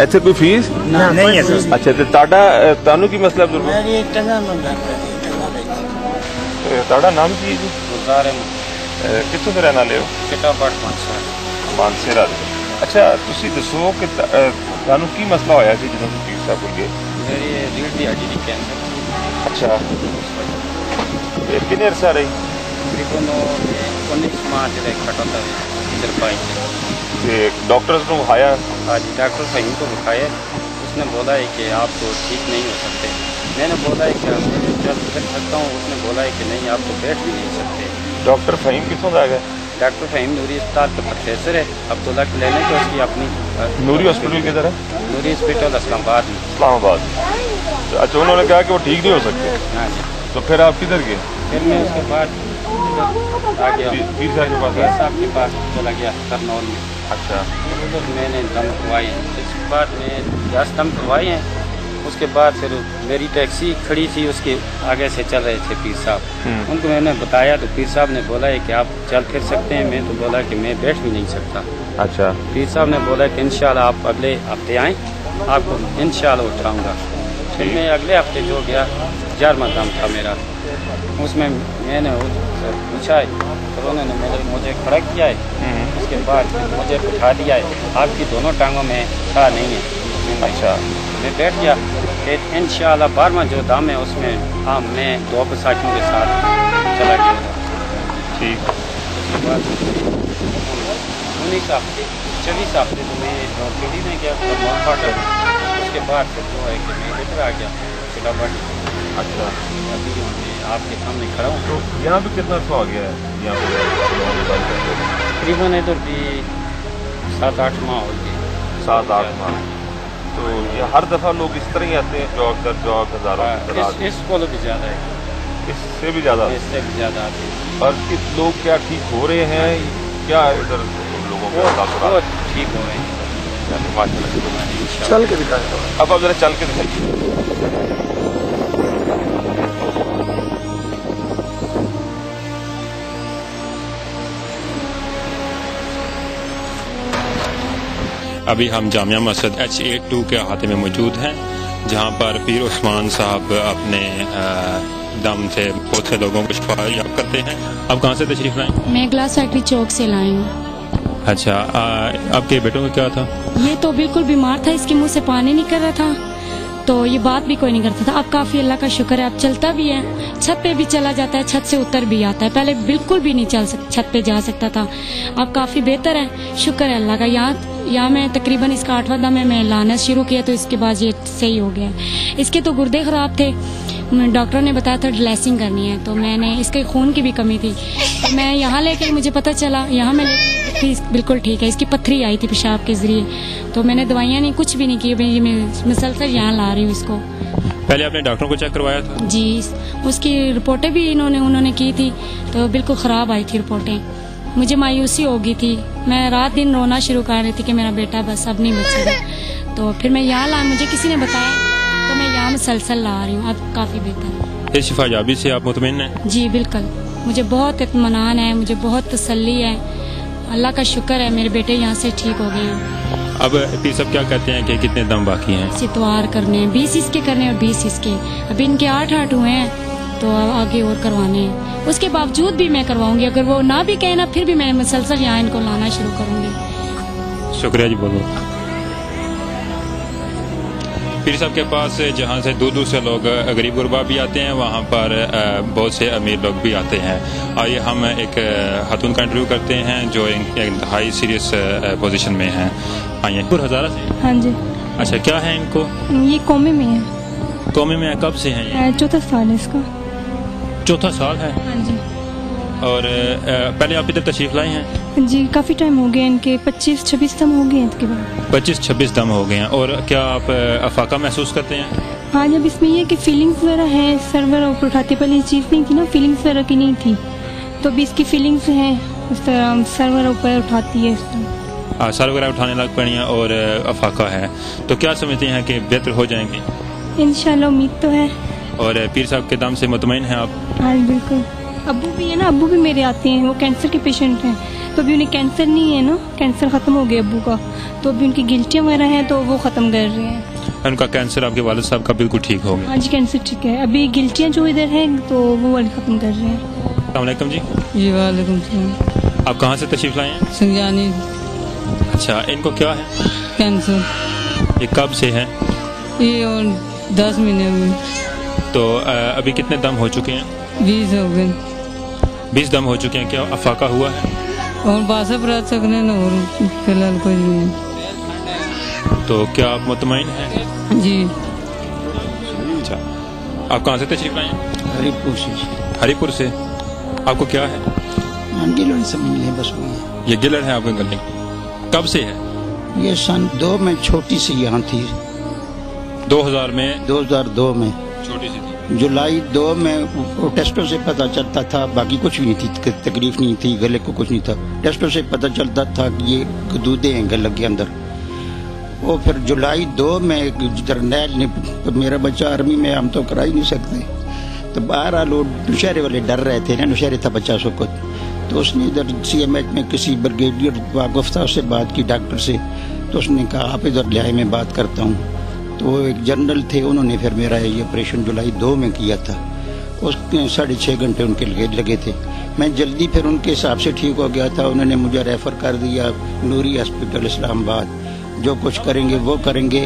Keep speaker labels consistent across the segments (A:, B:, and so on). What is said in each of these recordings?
A: ਇੱਥੇ ਕੋਈ ਫੀਸ
B: ਨਹੀਂ ਹੈ ਸਰ।
A: ਅੱਛਾ ਤੇ ਤੁਹਾਨੂੰ ਕੀ ਮਸਲਾ ਬਜ਼ੁਰਗ?
B: ਮੇਰੀ ਇੱਕ ਟੰਗਾ ਮੰਗਾ
A: ਤੁਹਾਡਾ ਨਾਮ ਕੀ ਹੈ ਜੀ?
B: ਗੁਜ਼ਾਰ ਹੈ
A: ਕਿੱਥੋਂ ਦੇ ਰਹਿਣ ਵਾਲੇ ਹੋ?
B: ਕਿਤਾ ਪਾਰਟਮੈਂਟ ਸਰ।
A: ਮਾਨਸੇਰਾ ਦੇ। ਅੱਛਾ ਤੁਸੀਂ ਦੱਸੋ ਕਿ ਤੁਹਾਨੂੰ ਕੀ ਮਸਲਾ ਹੋਇਆ ਸੀ ਜਦੋਂ ਤੁਸੀਂ ਪੀਰ ਸਾਹਿਬ ਕੋਲ ਗਏ?
B: ਮੇਰੀ ਰੀੜ ਦੀ ਹੱਡੀ ਦੀ ਕੈਂਸਰ।
A: ਅੱਛਾ ਇਹ ਕਿੰਨੇ ਅਰਸਾ ਰਹੀ?
B: ਤਕਰੀਬਨ 19 ਮਾਰਚ ਦੇ ਖਟਾ था इधर पाई थे।
A: ਤੇ ਡਾਕਟਰਸ ਨੂੰ ਵਿਖਾਇਆ?
B: आज डॉक्टर फहीम को दिखाया, उसने बोला है कि आप तो ठीक नहीं हो सकते। मैंने बोला है कि मैं चल फिर सकता हूँ, उसने बोला है कि नहीं आप तो बैठ भी नहीं सकते।
A: ਡਾਕਟਰ ਫਹੀਮ ਕਿੱਥੋਂ ਦਾ ਹੈਗਾ?
B: डॉक्टर फहीम नूरी अस्पताल के प्रोफेसर है, अब्दुल्ला क्लिनिक है उसकी अपनी।
A: नूरी हॉस्पिटल किधर है?
B: नूरी हॉस्पिटल इस्लामाबाद में।
A: इस्लामाबाद। अच्छा उन्होंने कहा कि वो ठीक नहीं हो सकते,
B: हाँ जी।
A: तो फिर आप किधर गए?
B: फिर मैं उसके बाद आ गया
A: पीर साहब के पास
B: पीर
A: आए?
B: साहब के पास चला गया करनौल में।
A: अच्छा
B: उधर मैंने दम करवाए हैं। इसके बाद मैं 10 दम करवाए हैं। उसके बाद फिर मेरी टैक्सी खड़ी थी, उसके आगे से चल रहे थे पीर साहब। उनको मैंने बताया तो पीर साहब ने बोला है कि आप चल फिर सकते हैं। मैं तो बोला कि मैं बैठ भी नहीं सकता।
A: अच्छा
B: पीर साहब ने बोला कि इंशाल्लाह आप अगले हफ्ते आएँ, आपको इंशाल्लाह उठाऊँगा। फिर मैं अगले हफ्ते जो गया 11वां दम था मेरा, उसमें मैंने पूछा फिर उन्होंने मुझे खड़ा किया है। उसके बाद फिर मुझे उठा दिया है। आपकी दोनों टांगों में साह नहीं है।
A: अच्छा
B: मैं बैठ गया। फिर इंशाल्लाह 12वां जो दाम है उसमें हाँ मैं 2 बसाखियों के साथ चला गया।
A: ठीक।
B: उसके बाद 19 हफ्ते 24 हफ्ते तो मैं नौकरी में गया फाटक। उसके बाद फिर जो है कि मैं इधर आ गया सिलाबाड़ी।
A: अच्छा
B: अभी मैं आपके सामने खड़ा हूँ।
A: तो यहाँ पे कितना सौ आ गया है? यहाँ पे
B: तकरीबन इधर भी 7-8 माह हो गए।
A: 7-8 माह। तो ये हर दफ़ा लोग इस तरह ही आते हैं, जॉग दर जॉग हज़ारों की तादाद?
B: इसको भी ज़्यादा है,
A: इससे भी ज़्यादा?
B: इससे भी ज़्यादा आते हैं।
A: और किस लोग क्या ठीक हो रहे हैं? क्या इधर लोगों के
B: वो ठीक हो रहे हैं।
A: चल के दिखाएं। अब आप जरा चल के दिखाइए।
C: अभी हम जामिया मस्जिद H82 के अहाते में मौजूद हैं, जहां पर पीर उस्मान साहब अपने दम से बहुत से लोगों को शिफा याब करते हैं। आप कहाँ से तशरीफ लाए?
D: मैं ग्लास फैक्ट्री चौक से लाई हूँ।
C: अच्छा आपके बेटों का क्या था?
D: ये तो बिल्कुल बीमार था, इसके मुंह से पानी नहीं कर रहा था, तो ये बात भी कोई नहीं करता था। अब काफ़ी अल्लाह का शुक्र है, अब चलता भी है, छत पे भी चला जाता है, छत से उतर भी आता है। पहले बिल्कुल भी नहीं छत पे जा सकता था, अब काफ़ी बेहतर है, शुक्र है अल्लाह का। यहाँ मैं तकरीबन इसका 8वां दम है, मैं लाना शुरू किया तो इसके बाद ये सही हो गया। इसके तो गुर्दे ख़राब थे, डॉक्टर ने बताया था ड्रेसिंग करनी है, तो मैंने इसके खून की भी कमी थी, तो मैं यहाँ लेके मुझे पता चला, यहाँ मैं बिल्कुल ठीक है। इसकी पत्थरी आई थी पेशाब के ज़रिए, तो मैंने दवाइयाँ नहीं कुछ भी नहीं की, मैं मुसलसल यहाँ ला रही हूँ इसको।
C: पहले आपने डॉक्टरों को चेक करवाया था? जी,
D: उसकी रिपोर्टें भी उन्होंने की थी, तो बिल्कुल ख़राब आई थी रिपोर्टें। मुझे मायूसी हो गई थी, मैं रात दिन रोना शुरू कर रही थी कि मेरा बेटा बस अब नहीं बचेगा। तो फिर मैं यहाँ ला, मुझे किसी ने बताया, तो मैं यहाँ मुसलसल ला रही हूँ, अब काफ़ी बेहतर है।
C: इस शिफायाबी से आप मुतमईन हैं?
D: जी बिल्कुल, मुझे बहुत इत्मीनान है, मुझे बहुत तसल्ली है, अल्लाह का शुक्र है मेरे बेटे यहाँ से ठीक हो गए हैं।
C: अब पीर साहब क्या कहते हैं कि कितने दम बाकी हैं?
D: सितवार करने हैं, 20 इसके करने और 20 इसके। अभी इनके 8 हुए हैं, तो आगे और करवाने हैं। उसके बावजूद भी मैं करवाऊंगी, अगर वो ना भी कहे ना फिर भी मैं मुसलसल यहाँ इनको लाना शुरू करूंगी।
C: शुक्रिया जी। बोलो। पीर साहब के पास जहाँ से दूर दूर से लोग गरीब गुरबा भी आते हैं, वहाँ पर बहुत से अमीर लोग भी आते हैं। आइए हम एक खातून का इंटरव्यू करते हैं जो इंतहाई सीरियस पोजीशन में हैं। आइए। हज़ारा से?
E: हाँ जी।
C: अच्छा क्या है इनको?
E: ये कौमे में है।
C: कौमे में? कब से हैं ये?
E: 4था साल है इसका।
C: 4था साल है?
E: हाँ जी।
C: और पहले आप इधर तशरीफ लाए हैं?
E: जी काफ़ी टाइम हो गया, इनके 25-26 दम हो गए हैं इसके बाद।
C: 25-26 दम हो गए हैं। और क्या आप अफाका महसूस करते हैं?
E: हाँ, जब इसमें ये कि फीलिंग्स वगैरह हैं, सर वगैरह ऊपर उठाते, पहले ये चीज़ नहीं थी ना, फीलिंग्स वगैरह की नहीं थी, तो अभी इसकी फीलिंग्स हैं, इस तरह सर वगैरह ऊपर उठाती है इस तरह।
C: सर वगैरह उठाने लग पड़ी हैं और अफाका है, तो क्या समझते हैं कि बेहतर हो जाएंगे?
E: इंशाल्लाह उम्मीद तो है।
C: और पीर साहब के दम से मुतमईन हैं आप?
E: हाँ बिल्कुल। अब्बू भी है ना, अब्बू भी मेरे आते हैं, वो कैंसर के पेशेंट हैं, तो अभी उन्हें कैंसर नहीं है ना, कैंसर ख़त्म हो गया अब्बू का, तो अभी उनकी गिल्टियाँ वगैरह हैं तो वो ख़त्म कर रहे हैं।
C: उनका कैंसर आपके वालिद साहब का बिल्कुल ठीक हो गया?
E: हाँ जी, कैंसर ठीक है, अभी गिल्टियाँ जो इधर हैं तो वो वाली ख़त्म कर रहे हैं।
C: अस्सलाम वालेकुम जी।
F: जी वालेकुम सलाम।
C: आप कहाँ से तशरीफ़ लाए हैं?
F: संजानी।
C: अच्छा, इनको क्या है?
F: कैंसर।
C: ये कब से है?
F: ये और 10 महीने हुए।
C: तो अभी कितने दम हो चुके हैं?
F: 20 हो गए।
C: 20 दम हो चुके हैं। क्या अफाका हुआ है?
F: और बासा बरात सकने न और फिलहाल कोई नहीं।
C: तो क्या आप मुतमईन हैं?
F: जी।
C: अच्छा, आप कहाँ से तशरीफ़ लाए हैं?
G: हरीपुर से।
C: हरीपुर से। आपको क्या है?
G: गिलड़ समझ लें बस वही।
C: ये गिलड़ है आपके गले? कब से है?
G: ये सन 2 में छोटी सी यहाँ थी।
C: 2000 में?
G: 2002 में
C: छोटी सी थी।
G: जुलाई 2 में वो टेस्टों से पता चलता था, बाकी कुछ भी नहीं थी, तकलीफ नहीं थी, गले को कुछ नहीं था। टेस्टों से पता चलता था कि ये गदूदे हैं गले के अंदर। वो फिर जुलाई 2 में जर्नैल ने, मेरा बच्चा आर्मी में, हम तो करा ही नहीं सकते, तो बहरहाल वो नौशहरे वाले डर रहे थे ना, नौशहरे था बच्चा सुकुत, तो उसने इधर CMH में किसी ब्रिगेडियर वाक़िफ़ था, उससे बात की डॉक्टर से, तो उसने कहा आप इधर ले आए, मैं बात करता हूँ। तो वो एक जनरल थे, उन्होंने फिर मेरा ये ऑपरेशन जुलाई 2 में किया था। उसके 6.5 घंटे उनके लगे थे। मैं जल्दी फिर उनके हिसाब से ठीक हो गया था। उन्होंने मुझे रेफ़र कर दिया नूरी हॉस्पिटल इस्लामाबाद। जो कुछ करेंगे वो करेंगे,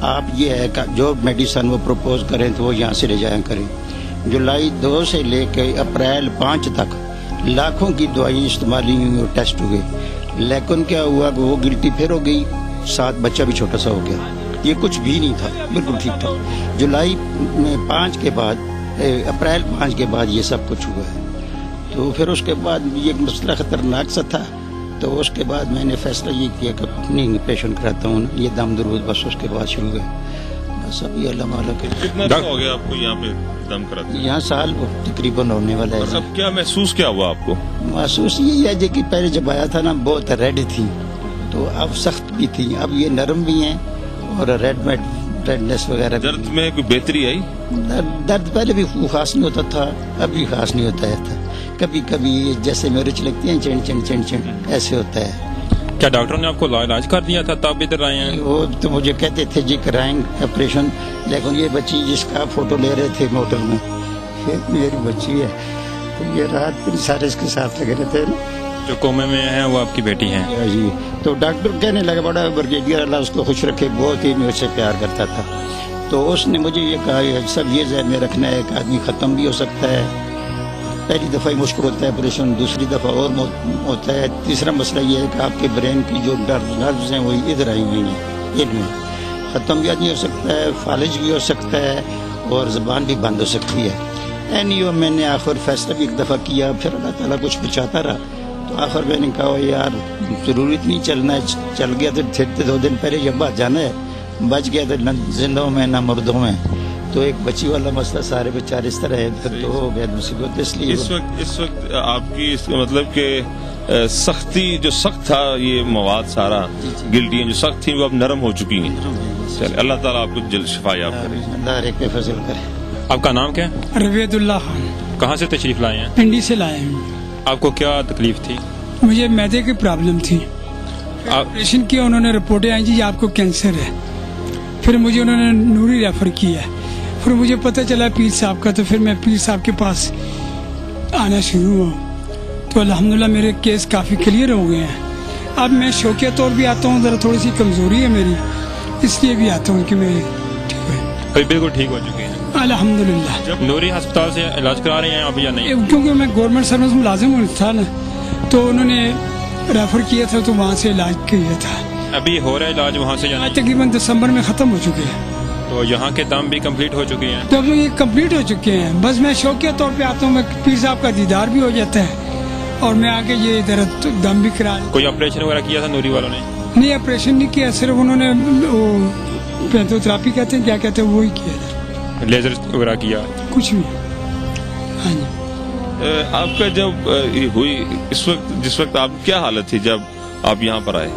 G: आप ये है कि जो मेडिसन वो प्रपोज करें तो वो यहाँ से ले जाया करें। जुलाई 2 से लेकर अप्रैल 5 तक लाखों की दवाई इस्तेमाल हुई और टेस्ट हुए, लेकिन क्या हुआ कि वो गिल्टी फिर हो गई, साथ बच्चा भी छोटा सा हो गया। ये कुछ भी नहीं था, बिल्कुल ठीक था। जुलाई में 5 के बाद, अप्रैल 5 के बाद ये सब कुछ हुआ है। तो फिर उसके बाद ये मसला ख़तरनाक सा था, तो उसके बाद मैंने फैसला ये किया कि नहीं ऑपरेशन कराता हूँ, ये दम दरूद बस उसके बाद शुरू हुए। बस अभी अल्लाह माला के।
A: कितना हो गया आपको यहाँ पे दम कराते?
G: यहाँ साल तकरीबन होने वाला है।
A: अब क्या महसूस क्या हुआ आपको?
G: महसूस यही है कि पहले जब आया था ना बहुत रेड थी, तो अब सख्त भी थी, अब ये नरम भी हैं और रेडनेस वगैरह।
A: दर्द में कोई बेहतरी आई?
G: दर्द पहले भी खास नहीं होता था, अभी खास नहीं होता है। कभी कभी जैसे मिर्च लगती है चिन चिन चिन चिन ऐसे होता है।
C: क्या डॉक्टरों ने आपको इलाज कर दिया था तब इधर आए हैं?
G: वो तो मुझे कहते थे जी कराएंगे ऑपरेशन, लेकिन ये बच्ची जिसका फोटो ले रहे थे मोटर में, फिर मेरी बच्ची है, तो ये रात दिन सारे इसके साथ लगे रहते हैं।
C: जो कोमे में है वो आपकी बेटी है
G: जी। तो डॉक्टर कहने लगा बड़ा ब्रिगेडियर अल्लाह उसको खुश रखे, बहुत ही मुझसे प्यार करता था। तो उसने मुझे ये कहा सब ये ज़हन में रखना है कि आदमी ख़त्म भी हो सकता है, पहली दफ़ा ही मुश्किल होता है ऑपरेशन, दूसरी दफ़ा और होता है, तीसरा मसला ये है कि आपके ब्रेन की जो नर्व्स हैं वो इधर आई हुई हैं, इनमें ख़त्म भी आदमी हो सकता है, फालिज भी हो सकता है और ज़बान भी बंद हो सकती है। एनीवे मैंने आखिर फैसला भी एक दफ़ा किया, फिर अल्लाह ताला कुछ बचाता रहा, तो आखिर मैंने कहा यार ज़रूरत नहीं चलना है, चल गया तो फिर 2 दिन पहले जब बात जाना है, बच गया तो न जिंदों में न मर्दों में। तो एक बच्ची वाला मसला सारे बेचारे इस तरह है, फिर तो हो गया मुसीबत। इसलिए
A: इस वक्त आपकी मतलब के सख्ती जो सख्त था, ये मवाद सारा गिल्टियाँ जो सख्त थी वो अब नरम हो चुकी हैं। चलिए अल्लाह ताला आपको जल्द शिफायाब करे,
G: अल्लाह एक पे फजल करे।
C: आपका नाम क्या है?
H: रवेदुल्लाह खान।
C: कहाँ से तशरीफ लाए हैं?
H: पिंडी से लाए हैं।
C: आपको क्या तकलीफ थी?
H: मुझे मैदे की प्रॉब्लम थी, ऑपरेशन किया, उन्होंने रिपोर्टें आई जी आपको कैंसर है। फिर मुझे उन्होंने नूरी रेफर किया, फिर मुझे पता चला पीर साहब का, तो फिर मैं पीर साहब के पास आना शुरू हुआ, तो अल्हम्दुलिल्लाह मेरे केस काफ़ी क्लियर हो गए हैं। अब मैं शौकिया तौर भी आता हूँ, ज़रा थोड़ी सी कमज़ोरी है मेरी, इसलिए भी आता हूँ कि मैं ठीक है।
C: अभी बिल्कुल ठीक हो चुके हैं
H: अल्हम्दुलिल्लाह।
C: नूरी अस्पताल से इलाज करा रहे हैं आप या नहीं?
H: क्योंकि मैं गवर्नमेंट सर्विस मुलाजिम था ना, तो उन्होंने रेफर किया था, तो वहाँ से इलाज किया था।
C: अभी हो रहा है इलाज वहाँ से या नहीं?
H: तकरीबन दिसंबर में ख़त्म हो चुके हैं।
C: तो यहाँ के दम भी कंप्लीट हो चुके हैं?
H: तो ये कंप्लीट हो चुके हैं, बस मैं शौकिया तौर पे आता हूँ, मैं पीर साहब का दीदार भी हो जाता है और मैं आके ये इधर दम भी करा।
C: कोई ऑपरेशन वगैरह किया था नूरी वालों ने?
H: नहीं, ऑपरेशन नहीं किया, सिर्फ उन्होंने पेंथोथेरेपी कहते हैं, क्या कहते हैं, वो ही किया था।
C: लेजर वगैरह किया?
H: कुछ भी। हाँ जी।
A: आपका जब ये हुई, इस वक्त जिस वक्त आप क्या हालत थी जब आप यहाँ पर आए?